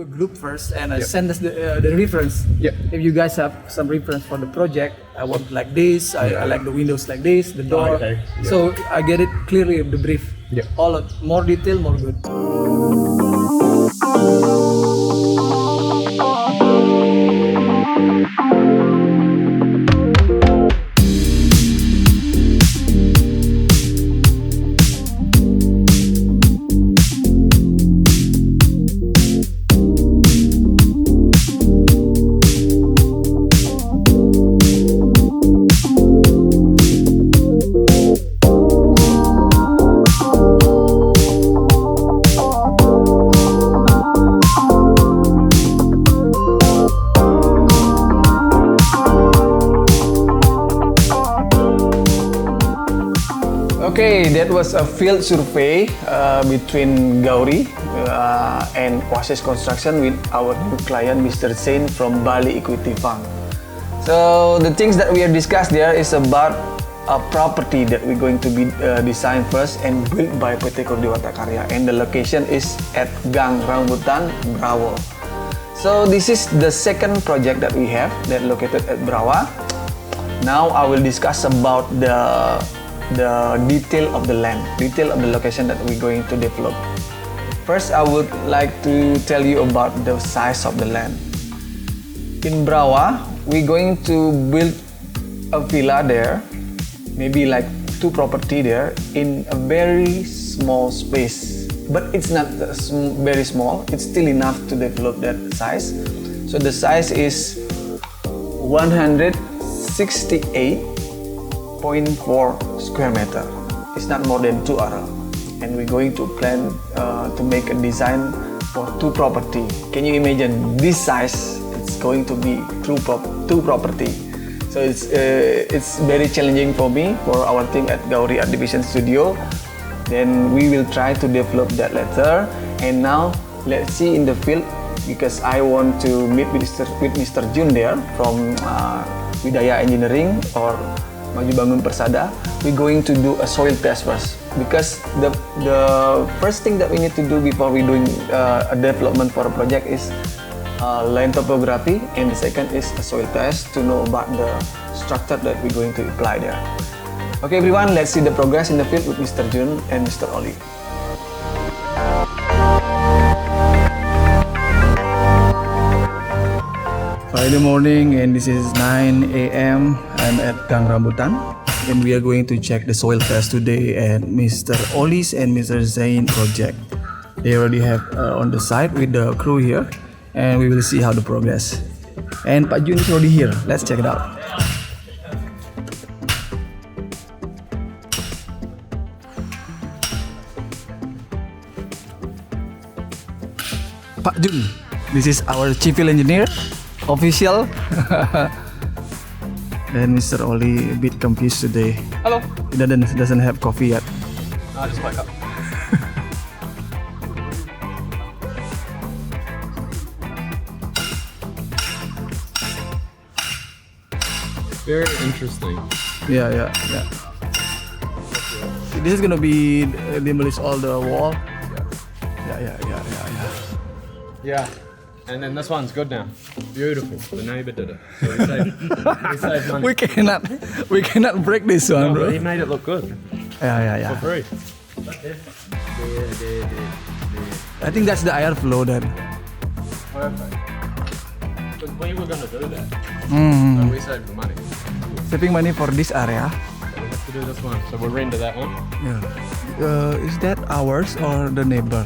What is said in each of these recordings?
a group first and send us the reference. If you guys have some reference for the project, I want like this. I like the windows like this, the door. So I get it clearly the brief. All more detail, more good. Okay, that was a field survey between Gauri and Oasis Construction with our new client, Mr. Zain from Bali Equity Fund. So the things that we have discussed there is about a property that we're going to be designed first and built by PT Kurniawata Karya, and the location is at Gang Rambutan, Brawa. So this is the second project that we have that located at Brawa. Now I will discuss about the detail of the land, detail of the location that we're going to develop. First, I would like to tell you about the size of the land. In Brawa, we're going to build a villa there, maybe like 2 property there in a very small space. But it's not very small, it's still enough to develop that size. So the size is 168.4 square meter. It's not more than 2 acre, and we're going to plan to make a design for 2 property. Can you imagine this size? It's going to be 2 property. So it's very challenging for me, for our team at Gauri Art Division Studio. Then we will try to develop that later. And now let's see in the field, because I want to meet with Mr. Jun there from Widaya Engineering or Maju Bangun Persada. We're going to do a soil test first, because the first thing that we need to do before we doing a development for a project is land topography, and the second is a soil test to know about the structure that we're going to apply there. Okay everyone, let's see the progress in the field with Mr. Jun and Mr. Oli. Friday morning, and this is 9 a.m. I'm at Gang Rambutan, and we are going to check the soil test today at Mr. Oli's and Mr. Zain project. They already have on the site with the crew here, and we will see how the progress. And Pak Jun is already here. Let's check it out. Pak Jun, this is our civil engineer. Official. And Mr. Oli a bit confused today. Hello. He doesn't have coffee yet. I just woke up. Very interesting. Yeah. This is gonna be demolish all the wall. Yeah. And then this one's good now. Beautiful. The neighbour did it. So we saved money. We cannot break this one, bro. He made it look good. Yeah. For free. I think that's the airflow then. Perfect. Because we were going to do that. So we saved the money. Saving money for this area. So we have to do this one. So we'll render that one. Yeah. Is that ours or the neighbor?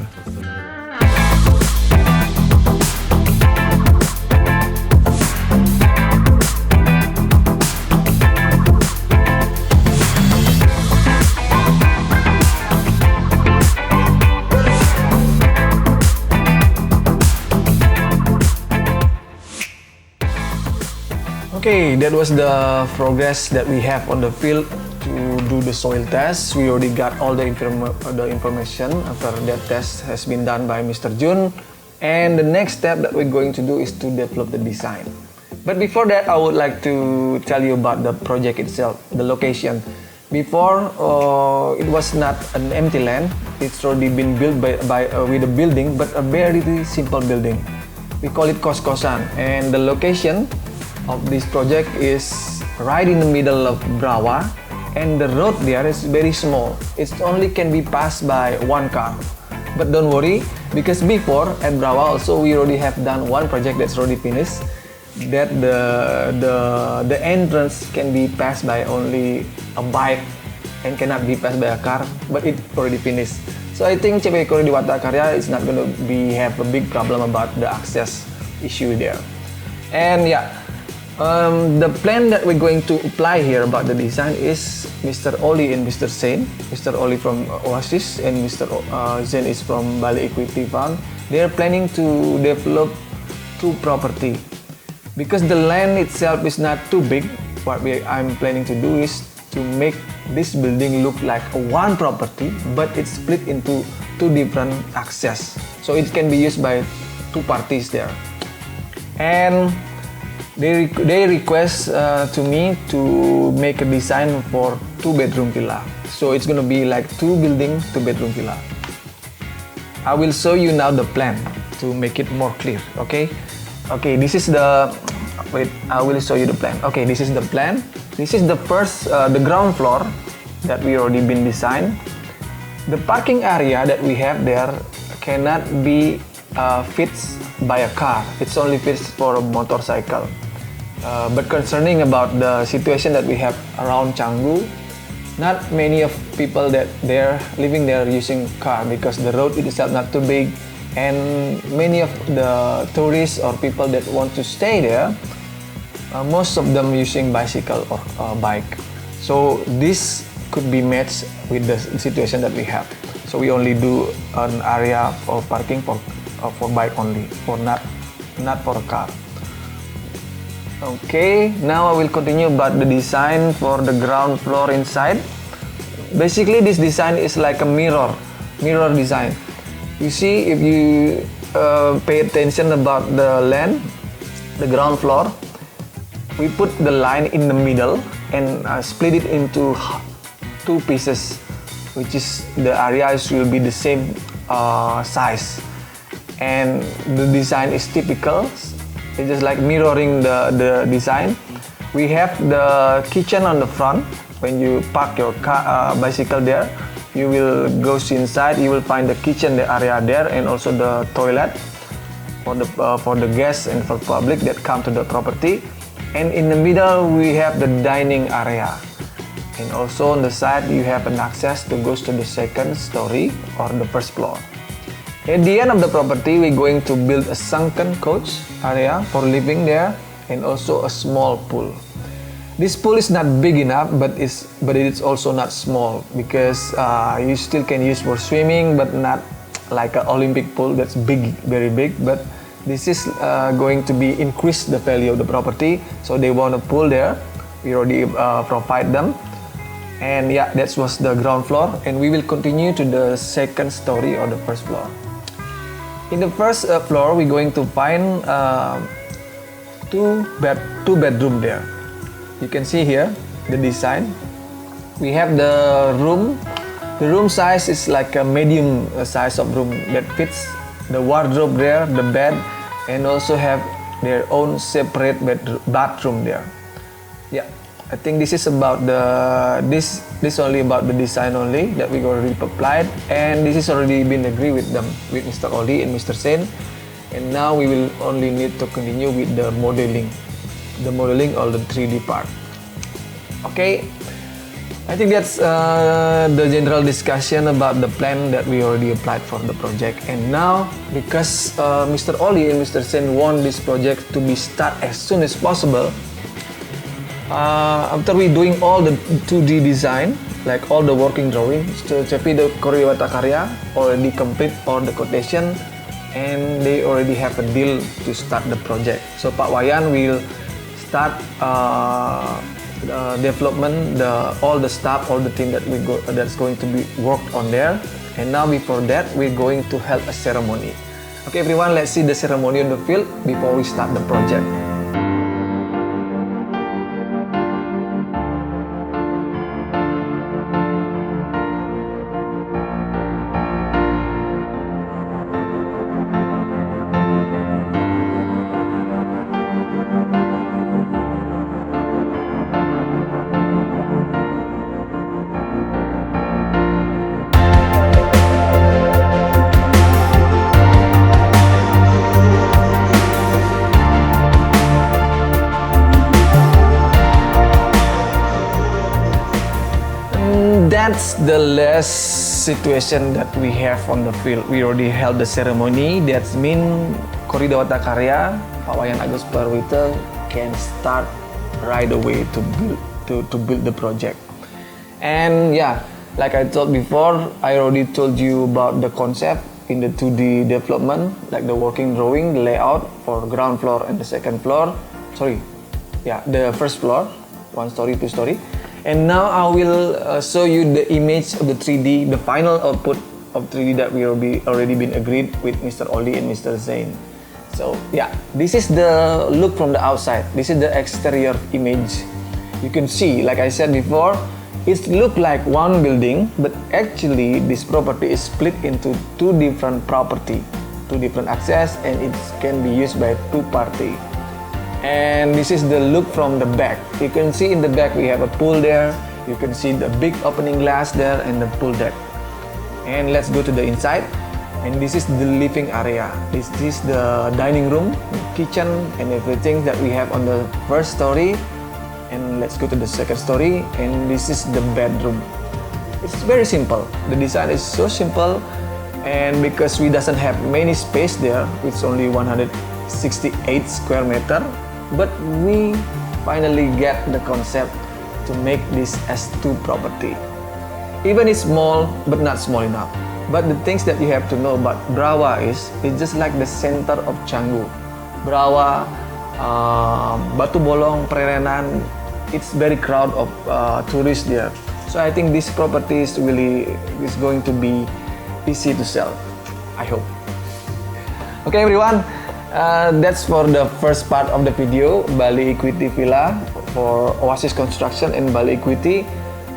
Okay, that was the progress that we have on the field to do the soil test. We already got all the information after that test has been done by Mr. Jun. And the next step that we're going to do is to develop the design. But before that, I would like to tell you about the project itself, the location. Before, it was not an empty land. It's already been built with a building, but a very simple building. We call it kos-kosan, and the location of this project is right in the middle of Brawa, and the road there is very small. It only can be passed by one car. But don't worry, because before at Brawa also we already have done one project that's already finished, that the entrance can be passed by only a bike and cannot be passed by a car, but it already finished. So I think CP Kori Dewata Karya is not going to have a big problem about the access issue there. And yeah, the plan that we're going to apply here about the design is Mr. Oli and Mr. Zain. Mr. Oli from Oasis and Mr. Zain is from Bali Equity Fund. They are planning to develop two property. Because the land itself is not too big, what I'm planning to do is to make this building look like one property, but it's split into two different access. So it can be used by two parties there. And they request to me to make a design for 2-bedroom villa. So it's gonna be like 2 building, 2-bedroom villa. I will show you now the plan to make it more clear. Okay, this is the, wait, I will show you the plan. Okay, this is the plan. This is the first, the ground floor that we already been designed. The parking area that we have there cannot be fits by a car. It's only fits for a motorcycle. But concerning about the situation that we have around Canggu, not many of people that they're living there using car because the road itself not too big, and many of the tourists or people that want to stay there, most of them using bicycle or bike. So this could be matched with the situation that we have. So we only do an area of parking for bike only, for not for a car. Okay, now I will continue about the design for the ground floor inside. Basically, this design is like a mirror design. You see, if you pay attention about the land, the ground floor, we put the line in the middle and split it into two pieces, which is the areas will be the same size. And the design is typical. It's just like mirroring the design. We have the kitchen on the front. When you park your car, bicycle there, you will go inside. You will find the kitchen, the area there, and also the toilet for the guests and for public that come to the property. And in the middle we have the dining area. And also on the side you have an access to go to the second story or the first floor. At the end of the property, we're going to build a sunken coach area for living there and also a small pool. This pool is not big enough, but it's also not small because you still can use for swimming, but not like an Olympic pool that's big, very big. But this is going to be increase the value of the property. So they want a pool there. We already provide them. And yeah, that was the ground floor. And we will continue to the second story or the first floor. In the first floor, we're going to find two bedroom there. You can see here the design. We have the room. The room size is like a medium size of room that fits the wardrobe there, the bed, and also have their own separate bathroom there. Yeah, I think this is about this only about the design only that we already applied, and this is already been agreed with them, with Mr. Oli and Mr. Zain. And now we will only need to continue with the modeling or the 3D part. Okay, I think that's the general discussion about the plan that we already applied for the project. And now, because Mr. Oli and Mr. Zain want this project to be start as soon as possible, after we doing all the 2D design, like all the working drawings, so CP Kori Dewata Karya already complete all the quotation, and they already have a deal to start the project. So Pak Wayan will start development, all the staff, all the team that's going to be worked on there. And now before that, we're going to have a ceremony. Okay, everyone, let's see the ceremony on the field before we start the project. that's the last situation that we have on the field. We already held the ceremony. That means Kori Dewata Karya, Pak Wayan Agus Parwita can start right away to build the project. And yeah, like I told before, I already told you about the concept in the 2D development, like the working drawing, the layout for ground floor and the second floor. Sorry, yeah, the first floor, 1 story, 2 story. And now I will show you the image of the 3D, the final output of 3D that we already been agreed with Mr. Oli and Mr. Zain. So yeah, this is the look from the outside. This is the exterior image. You can see, like I said before, it look like one building, but actually this property is split into 2 different property, 2 different access, and it can be used by 2 party. And this is the look from the back. You can see in the back we have a pool there. You can see the big opening glass there and the pool deck. And let's go to the inside. And this is the living area. This is the dining room, kitchen, and everything that we have on the first story. And let's go to the second story. And this is the bedroom. It's very simple. The design is so simple. And because we doesn't have many space there, it's only 168 square meter. But we finally get the concept to make this as 2 property. Even it's small, but not small enough. But the things that you have to know about Brawa is, it's just like the center of Canggu. Brawa, Batu Bolong, Prerenan, it's very crowd of tourists there. So I think this property is going to be easy to sell, I hope. Okay everyone, that's for the first part of the video, Bali Equity Villa for Oasis Construction and Bali Equity.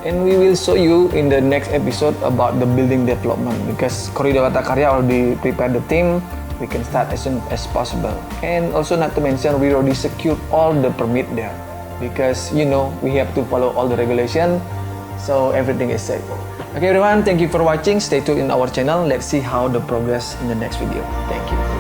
And we will show you in the next episode about the building development, because Kori Dewata Karya already prepared the team. We can start as soon as possible. And also not to mention, we already secured all the permit there, because you know we have to follow all the regulation, so everything is safe. Okay everyone, thank you for watching. Stay tuned in our channel. Let's see how the progress in the next video. Thank you.